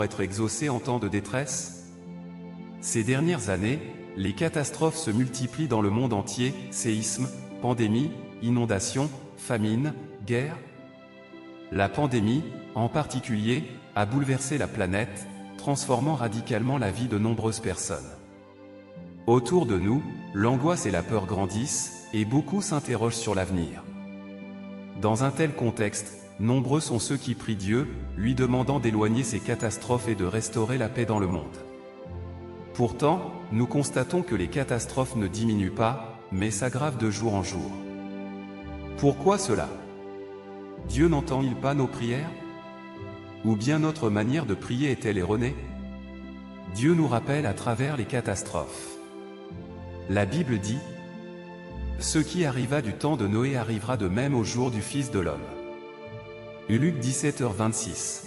être exaucé en temps de détresse? Ces dernières années, les catastrophes se multiplient dans le monde entier, séismes, pandémies, inondations, famines, guerres. La pandémie, en particulier, a bouleversé la planète, transformant radicalement la vie de nombreuses personnes. Autour de nous, l'angoisse et la peur grandissent, et beaucoup s'interrogent sur l'avenir. Dans un tel contexte, nombreux sont ceux qui prient Dieu, lui demandant d'éloigner ces catastrophes et de restaurer la paix dans le monde. Pourtant, nous constatons que les catastrophes ne diminuent pas, mais s'aggravent de jour en jour. Pourquoi cela? Dieu n'entend-il pas nos prières? Ou bien notre manière de prier est-elle erronée? Dieu nous rappelle à travers les catastrophes. La Bible dit: « Ce qui arriva du temps de Noé arrivera de même au jour du Fils de l'homme. » Luc 17h26.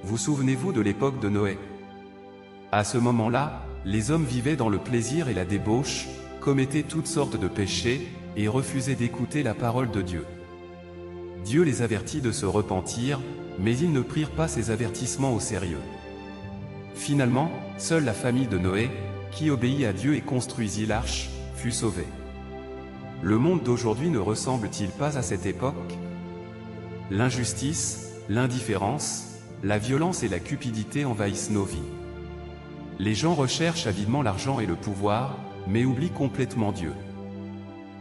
Vous souvenez-vous de l'époque de Noé? À ce moment-là, les hommes vivaient dans le plaisir et la débauche, commettaient toutes sortes de péchés, et refusaient d'écouter la parole de Dieu. Dieu les avertit de se repentir, mais ils ne prirent pas ces avertissements au sérieux. Finalement, seule la famille de Noé, qui obéit à Dieu et construisit l'arche, fut sauvée. Le monde d'aujourd'hui ne ressemble-t-il pas à cette époque? L'injustice, l'indifférence, la violence et la cupidité envahissent nos vies. Les gens recherchent avidement l'argent et le pouvoir, mais oublient complètement Dieu.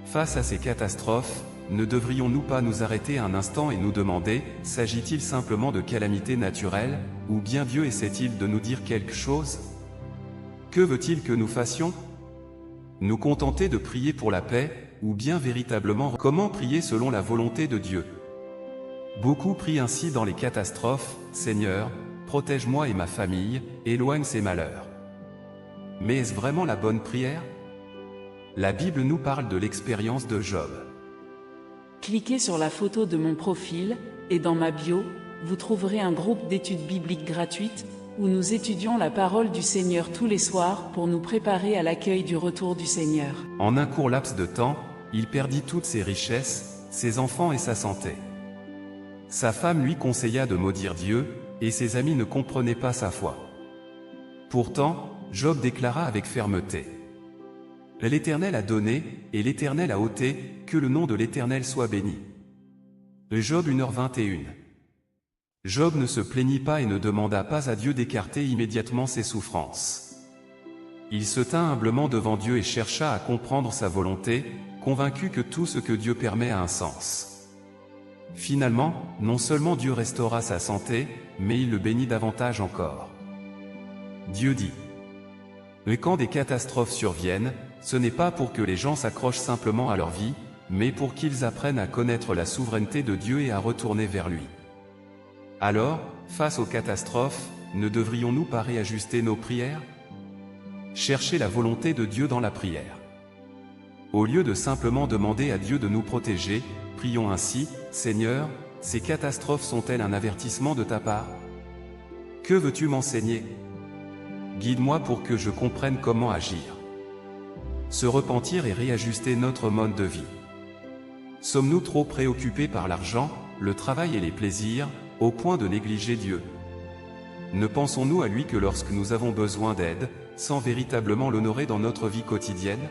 Face à ces catastrophes, ne devrions-nous pas nous arrêter un instant et nous demander, s'agit-il simplement de calamités naturelles, ou bien Dieu essaie-t-il de nous dire quelque chose? Que veut-il que nous fassions? Nous contenter de prier pour la paix, ou bien véritablement comment prier selon la volonté de Dieu? Beaucoup prient ainsi dans les catastrophes: « Seigneur, protège-moi et ma famille, éloigne ces malheurs. » Mais est-ce vraiment la bonne prière? La Bible nous parle de l'expérience de Job. Cliquez sur la photo de mon profil, et dans ma bio, vous trouverez un groupe d'études bibliques gratuites, où nous étudions la parole du Seigneur tous les soirs pour nous préparer à l'accueil du retour du Seigneur. En un court laps de temps, il perdit toutes ses richesses, ses enfants et sa santé. Sa femme lui conseilla de maudire Dieu, et ses amis ne comprenaient pas sa foi. Pourtant, Job déclara avec fermeté: « L'Éternel a donné, et l'Éternel a ôté, que le nom de l'Éternel soit béni. » Job 1h21. Job ne se plaignit pas et ne demanda pas à Dieu d'écarter immédiatement ses souffrances. Il se tint humblement devant Dieu et chercha à comprendre sa volonté, convaincu que tout ce que Dieu permet a un sens. Finalement, non seulement Dieu restaura sa santé, mais il le bénit davantage encore. Dieu dit: « Mais quand des catastrophes surviennent, ce n'est pas pour que les gens s'accrochent simplement à leur vie, mais pour qu'ils apprennent à connaître la souveraineté de Dieu et à retourner vers lui. » Alors, face aux catastrophes, ne devrions-nous pas réajuster nos prières? Chercher la volonté de Dieu dans la prière. Au lieu de simplement demander à Dieu de nous protéger, prions ainsi: « Seigneur, ces catastrophes sont-elles un avertissement de ta part? Que veux-tu m'enseigner? Guide-moi pour que je comprenne comment agir. » Se repentir et réajuster notre mode de vie. Sommes-nous trop préoccupés par l'argent, le travail et les plaisirs, au point de négliger Dieu? Ne pensons-nous à lui que lorsque nous avons besoin d'aide, sans véritablement l'honorer dans notre vie quotidienne?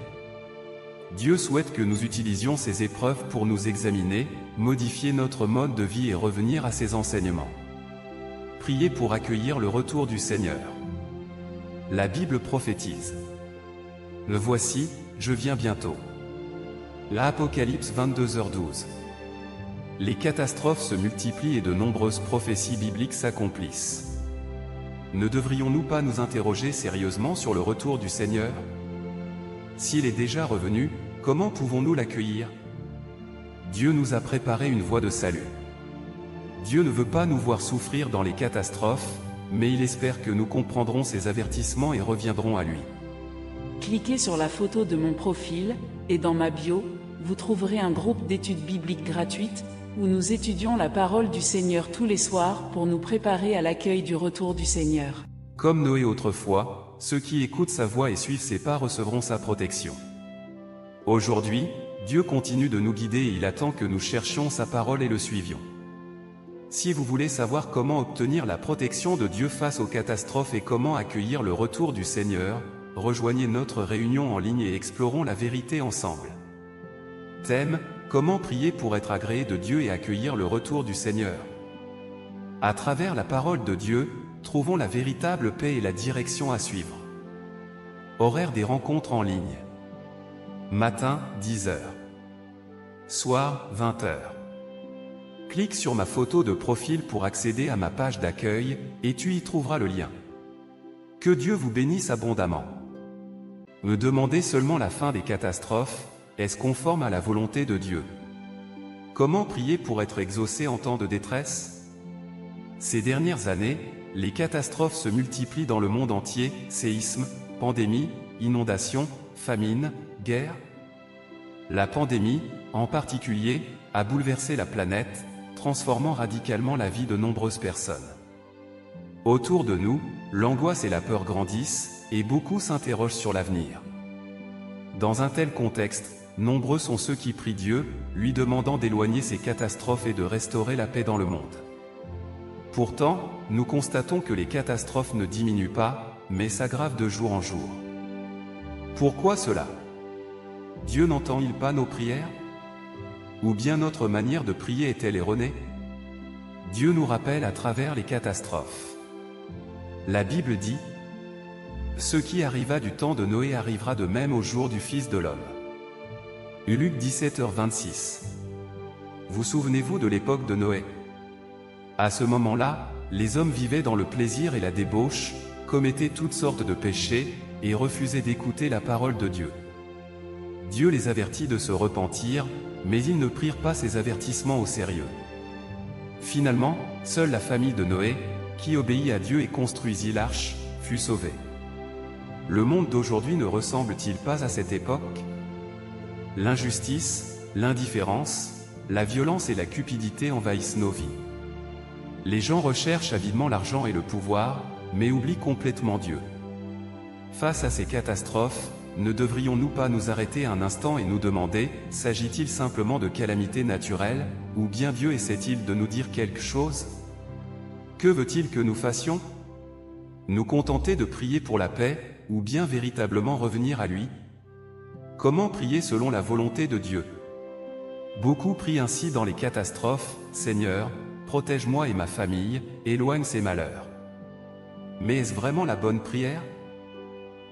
Dieu souhaite que nous utilisions ces épreuves pour nous examiner, modifier notre mode de vie et revenir à ses enseignements. Priez pour accueillir le retour du Seigneur. La Bible prophétise: « Le voici, je viens bientôt. » L'Apocalypse 22h12. Les catastrophes se multiplient et de nombreuses prophéties bibliques s'accomplissent. Ne devrions-nous pas nous interroger sérieusement sur le retour du Seigneur? S'il est déjà revenu, comment pouvons-nous l'accueillir? Dieu nous a préparé une voie de salut. Dieu ne veut pas nous voir souffrir dans les catastrophes, mais il espère que nous comprendrons ses avertissements et reviendrons à lui. Cliquez sur la photo de mon profil, et dans ma bio, vous trouverez un groupe d'études bibliques gratuites, où nous étudions la parole du Seigneur tous les soirs pour nous préparer à l'accueil du retour du Seigneur. Comme Noé autrefois, ceux qui écoutent sa voix et suivent ses pas recevront sa protection. Aujourd'hui, Dieu continue de nous guider et il attend que nous cherchions sa parole et le suivions. Si vous voulez savoir comment obtenir la protection de Dieu face aux catastrophes et comment accueillir le retour du Seigneur, rejoignez notre réunion en ligne et explorons la vérité ensemble. Thème: comment prier pour être agréé de Dieu et accueillir le retour du Seigneur. À travers la parole de Dieu, trouvons la véritable paix et la direction à suivre. Horaire des rencontres en ligne. Matin, 10h. Soir, 20h. Clique sur ma photo de profil pour accéder à ma page d'accueil, et tu y trouveras le lien. Que Dieu vous bénisse abondamment. Me demander seulement la fin des catastrophes, est-ce conforme à la volonté de Dieu? Comment prier pour être exaucé en temps de détresse? Ces dernières années, les catastrophes se multiplient dans le monde entier, séismes, pandémies, inondations, famines, guerres. La pandémie, en particulier, a bouleversé la planète, transformant radicalement la vie de nombreuses personnes. Autour de nous, l'angoisse et la peur grandissent, et beaucoup s'interrogent sur l'avenir. Dans un tel contexte, nombreux sont ceux qui prient Dieu, lui demandant d'éloigner ces catastrophes et de restaurer la paix dans le monde. Pourtant, nous constatons que les catastrophes ne diminuent pas, mais s'aggravent de jour en jour. Pourquoi cela? Dieu n'entend-il pas nos prières? Ou bien notre manière de prier est-elle erronée? Dieu nous rappelle à travers les catastrophes. La Bible dit: ce qui arriva du temps de Noé arrivera de même au jour du Fils de l'homme. Luc 17h26. Vous souvenez-vous de l'époque de Noé? À ce moment-là, les hommes vivaient dans le plaisir et la débauche, commettaient toutes sortes de péchés, et refusaient d'écouter la parole de Dieu. Dieu les avertit de se repentir, mais ils ne prirent pas ces avertissements au sérieux. Finalement, seule la famille de Noé, qui obéit à Dieu et construisit l'arche, fut sauvée. Le monde d'aujourd'hui ne ressemble-t-il pas à cette époque? L'injustice, l'indifférence, la violence et la cupidité envahissent nos vies. Les gens recherchent avidement l'argent et le pouvoir, mais oublient complètement Dieu. Face à ces catastrophes, ne devrions-nous pas nous arrêter un instant et nous demander, s'agit-il simplement de calamités naturelles, ou bien Dieu essaie-t-il de nous dire quelque chose? Que veut-il que nous fassions? Nous contenter de prier pour la paix, ou bien véritablement revenir à lui? Comment prier selon la volonté de Dieu? Beaucoup prient ainsi dans les catastrophes: Seigneur, protège-moi et ma famille, éloigne ces malheurs. Mais est-ce vraiment la bonne prière?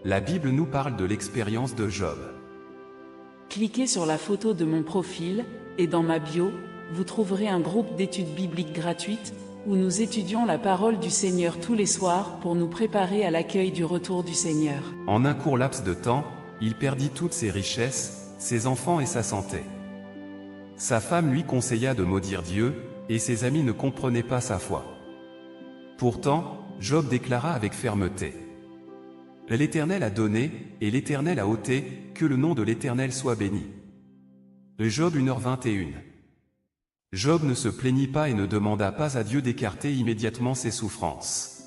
La Bible nous parle de l'expérience de Job. Cliquez sur la photo de mon profil, et dans ma bio, vous trouverez un groupe d'études bibliques gratuites, où nous étudions la parole du Seigneur tous les soirs pour nous préparer à l'accueil du retour du Seigneur. En un court laps de temps, il perdit toutes ses richesses, ses enfants et sa santé. Sa femme lui conseilla de maudire Dieu, et ses amis ne comprenaient pas sa foi. Pourtant, Job déclara avec fermeté: l'Éternel a donné, et l'Éternel a ôté, que le nom de l'Éternel soit béni. Job 1h21. Job ne se plaignit pas et ne demanda pas à Dieu d'écarter immédiatement ses souffrances.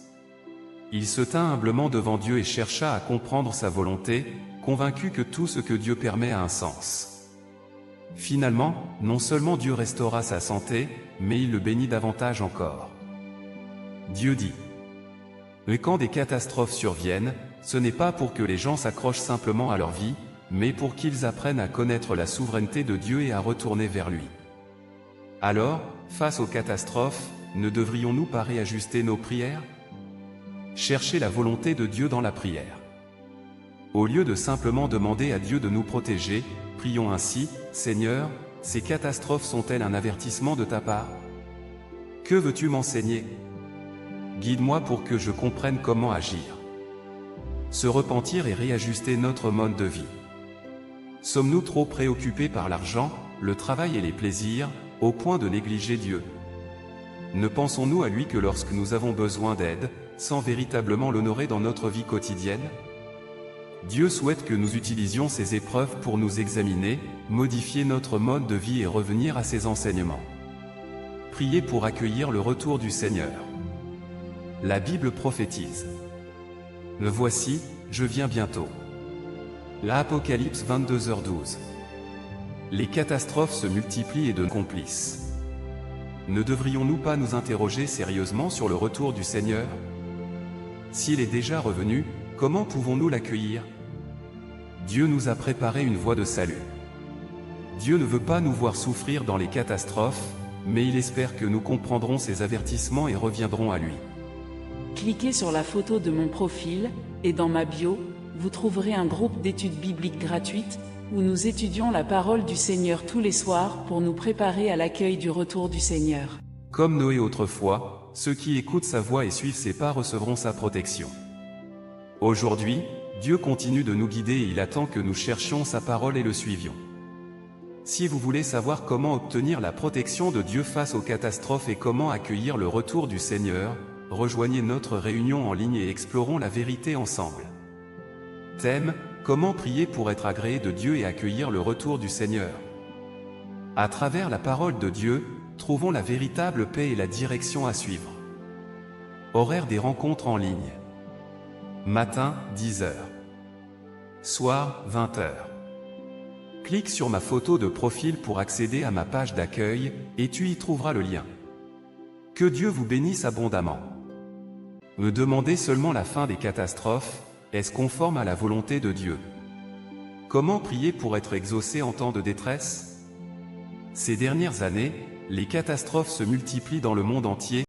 Il se tint humblement devant Dieu et chercha à comprendre sa volonté, convaincu que tout ce que Dieu permet a un sens. Finalement, non seulement Dieu restaura sa santé, mais il le bénit davantage encore. Dieu dit: mais quand des catastrophes surviennent, ce n'est pas pour que les gens s'accrochent simplement à leur vie, mais pour qu'ils apprennent à connaître la souveraineté de Dieu et à retourner vers lui. Alors, face aux catastrophes, ne devrions-nous pas réajuster nos prières? Chercher la volonté de Dieu dans la prière. Au lieu de simplement demander à Dieu de nous protéger, prions ainsi: Seigneur, ces catastrophes sont-elles un avertissement de ta part? Que veux-tu m'enseigner? Guide-moi pour que je comprenne comment agir. Se repentir et réajuster notre mode de vie. Sommes-nous trop préoccupés par l'argent, le travail et les plaisirs, au point de négliger Dieu? Ne pensons-nous à lui que lorsque nous avons besoin d'aide, sans véritablement l'honorer dans notre vie quotidienne? Dieu souhaite que nous utilisions ces épreuves pour nous examiner, modifier notre mode de vie et revenir à ses enseignements. Priez pour accueillir le retour du Seigneur. La Bible prophétise: le voici, je viens bientôt. L'Apocalypse 22h12. Les catastrophes se multiplient et de complices. Ne devrions-nous pas nous interroger sérieusement sur le retour du Seigneur? S'il est déjà revenu, comment pouvons-nous l'accueillir? Dieu nous a préparé une voie de salut. Dieu ne veut pas nous voir souffrir dans les catastrophes, mais il espère que nous comprendrons ses avertissements et reviendrons à lui. Cliquez sur la photo de mon profil, et dans ma bio, vous trouverez un groupe d'études bibliques gratuites, où nous étudions la parole du Seigneur tous les soirs pour nous préparer à l'accueil du retour du Seigneur. Comme Noé autrefois, ceux qui écoutent sa voix et suivent ses pas recevront sa protection. Aujourd'hui, Dieu continue de nous guider et il attend que nous cherchions sa parole et le suivions. Si vous voulez savoir comment obtenir la protection de Dieu face aux catastrophes et comment accueillir le retour du Seigneur, rejoignez notre réunion en ligne et explorons la vérité ensemble. Thème: comment prier pour être agréé de Dieu et accueillir le retour du Seigneur. À travers la parole de Dieu, trouvons la véritable paix et la direction à suivre. Horaire des rencontres en ligne. Matin, 10h. Soir, 20h. Clique sur ma photo de profil pour accéder à ma page d'accueil, et tu y trouveras le lien. Que Dieu vous bénisse abondamment. Me demander seulement la fin des catastrophes, est-ce conforme à la volonté de Dieu? Comment prier pour être exaucé en temps de détresse? Ces dernières années, les catastrophes se multiplient dans le monde entier,